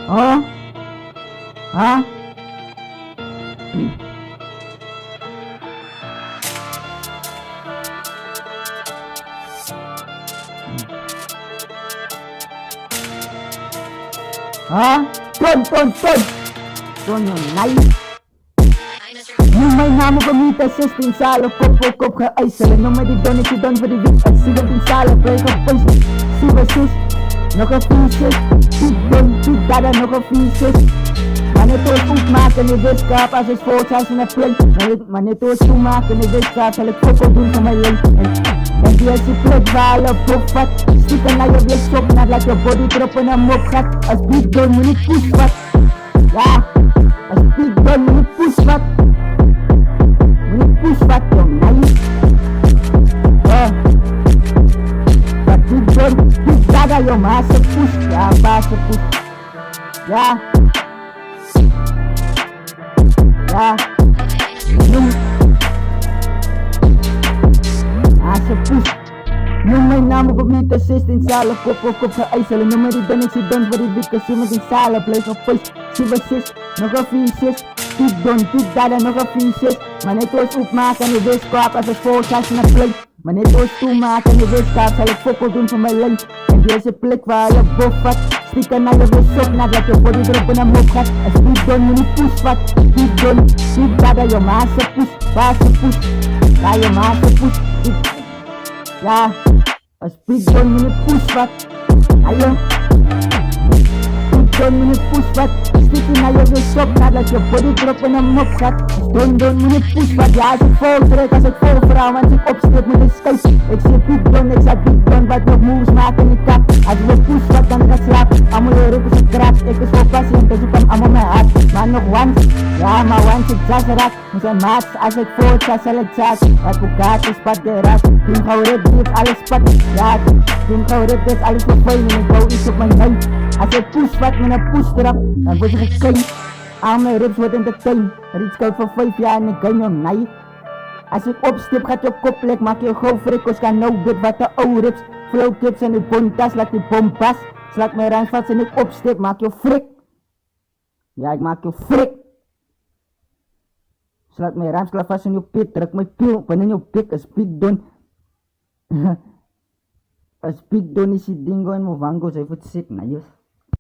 Oh? Ha? Ha? Ton yung nai. Yung may namo gamita system salo kop ka ay sala no may didon si don for the week ay sigang din salo break up punch super sus no ka pieces big don big dada no ka pieces manito sumaka ni Veska passes 4 times in a play manito sumaka ni Veska sa koko dun sa may lane and the si play vala pufat stick na your best shop na like your body drop na mokhat as big don muni push back yeah as big don muni push back push back yung nai. But big dada yung masa push. Ya, basa push. Ya. Ya. Yung masa push. Yung may namo gumita system sala kop sa ay sala no may didon si don for the big kasi mating sala play of face. Siva sis, no ka fishes. Big don, big dada no ka fishes. Manitos upmaka ni Veska passes 4 times na play manitos tumaka ni Veska sa foko dun sa may lane and there's a play via buffat stika na yung resok na gato pwede drop na mukhat as big don muni push fat big don, big dada yung masa push basa push tayo masa push yeah as big don muni push fat ayun big don muni push fat sticky na yung resok na gato pwede drop na mukhat Don muni push back ya as fall threat as it fall framan si upstep mo the sky exit big don but no moves makin ikap as we push back ang kaslap amo yoro ko sa trap ekos focus yung kasupam amo maat manok once ya ma once exagerat musan match as it fall sa salagchat at bukatis paderas yung kauret dip alis pat ya yung kauret des alis papay mo nagaw isip man ngay as it push back mo na push trap ang busi ka kay ang may ribs within the time reach call for 5 yan ni ganyan nai as ik opstep gaat op koplek maak je gauw frikos kan nou bit wat de oude rips flow tips en die bontas laat die bompas slaat my rans vast en ik opstep maak je frik ja ik maak je frik slaat my rans klaar vast in je pit druk my pil van in je pik as big don as big don is die dingo en mo vango sy voet sip na yus